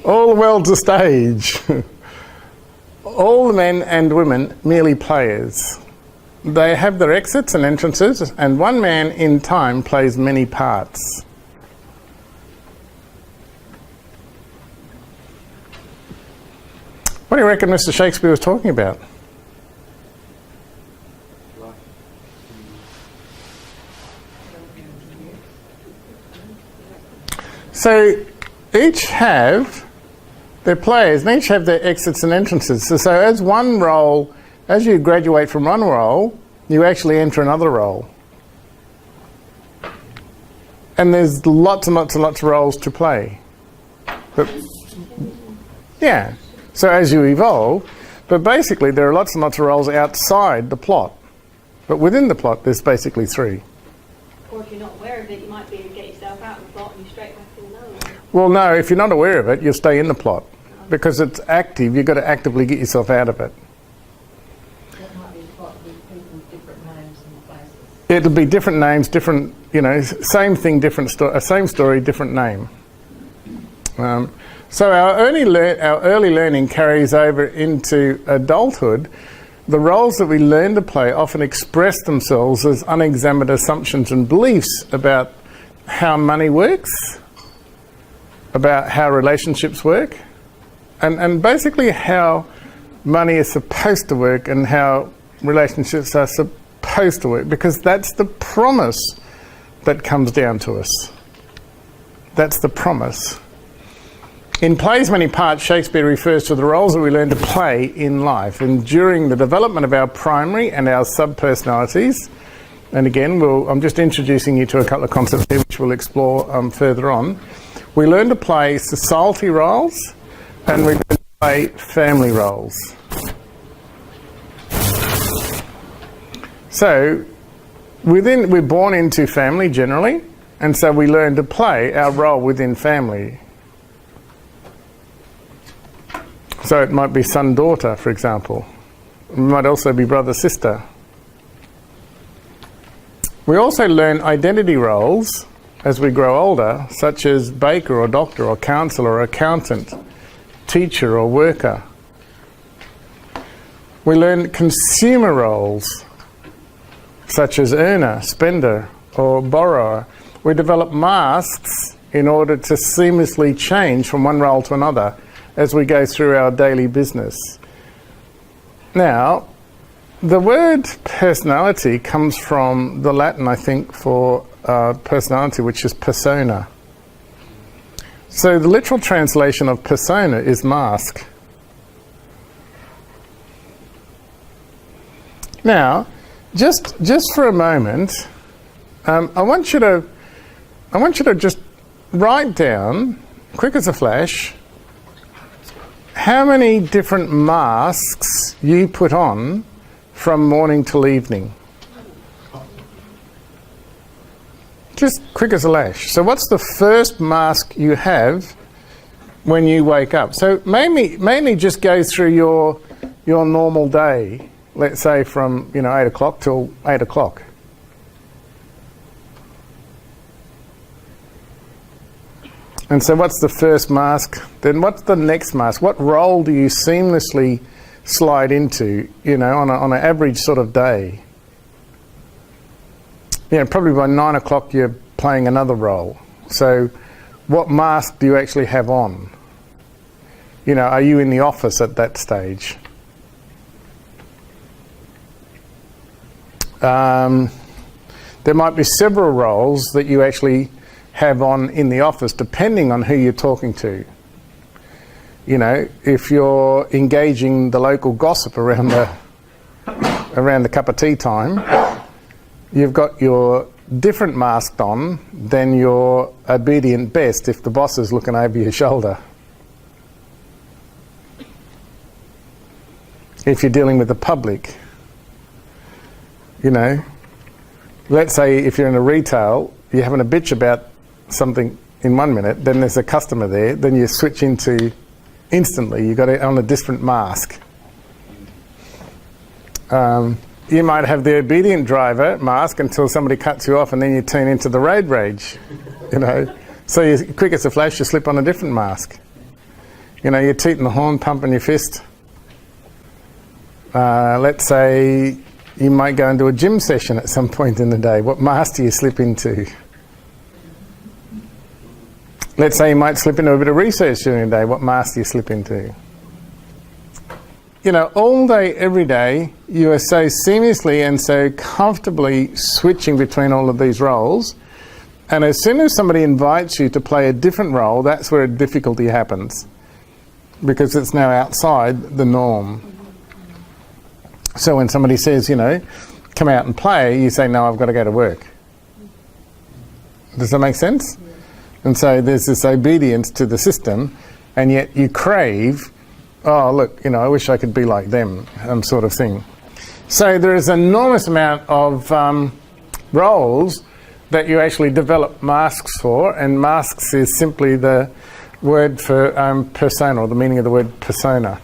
All the world's a stage. All the men and women merely players. They have their exits and entrances, and one man in time plays many parts. What do you reckon Mr. Shakespeare was talking about? So each have their players, and each have their exits and entrances. So as one role, as you graduate from one role, you actually enter another role. And there's lots and lots and lots of roles to play. But, yeah. So as you evolve, but basically there are lots and lots of roles outside the plot. But within the plot, there's basically three. Or if you're not aware of it, you might be able to get yourself out of the plot and you're straight back in another one. Well, no, if you're not aware of it, you'll stay in the plot. Because it's active, you've got to actively get yourself out of it. That might be a plot with people with different names and places. It'll be different names, different, same thing, different story, same story, different name. So our early learning carries over into adulthood. The roles that we learn to play often express themselves as unexamined assumptions and beliefs about how money works, about how relationships work, and basically how money is supposed to work and how relationships are supposed to work, because that's the promise that comes down to us. That's the promise. In Plays Many Parts, Shakespeare refers to the roles that we learn to play in life. And during the development of our primary and our sub-personalities, and again, I'm just introducing you to a couple of concepts here which we'll explore further on, we learn to play society roles and we learn to play family roles. So, we're born into family generally, and so we learn to play our role within family. So it might be son-daughter, for example. It might also be brother-sister. We also learn identity roles as we grow older, such as baker or doctor or counsellor or accountant, teacher or worker. We learn consumer roles, such as earner, spender or borrower. We develop masks in order to seamlessly change from one role to another as we go through our daily business. Now, the word personality comes from the Latin, I think, for personality, which is persona. So the literal translation of persona is mask. Now, just for a moment, I want you to just write down, quick as a flash, how many different masks you put on from morning till evening. Just quick as a flash. So what's the first mask you have when you wake up? So mainly just go through your normal day, let's say from 8 o'clock till 8 o'clock. And so what's the first mask? Then what's the next mask? What role do you seamlessly slide into, on an average sort of day? Probably by 9 o'clock you're playing another role. So what mask do you actually have on? Are you in the office at that stage? There might be several roles that you actually have on in the office depending on who you're talking to. If you're engaging the local gossip around the cup of tea time, you've got your different mask on than your obedient best if the boss is looking over your shoulder. If you're dealing with the public, let's say if you're in a retail, you're having a bitch about something in 1 minute, then there's a customer there, then you switch into instantly, you've got it on a different mask. You might have the obedient driver mask until somebody cuts you off and then you turn into the road rage, So you quick as a flash, you slip on a different mask. You know, you're tooting the horn, pumping your fist. Let's say you might go and do a gym session at some point in the day. What mask do you slip into? Let's say you might slip into a bit of research during the day. What mask do you slip into? You know, all day, every day, you are so seamlessly and so comfortably switching between all of these roles. And as soon as somebody invites you to play a different role, that's where a difficulty happens. Because it's now outside the norm. So when somebody says, you know, come out and play, you say, no, I've got to go to work. Does that make sense? And so there's this obedience to the system, and yet you crave, oh, look, you know, I wish I could be like them, sort of thing. So there is an enormous amount of roles that you actually develop masks for, and masks is simply the word for persona, or the meaning of the word persona.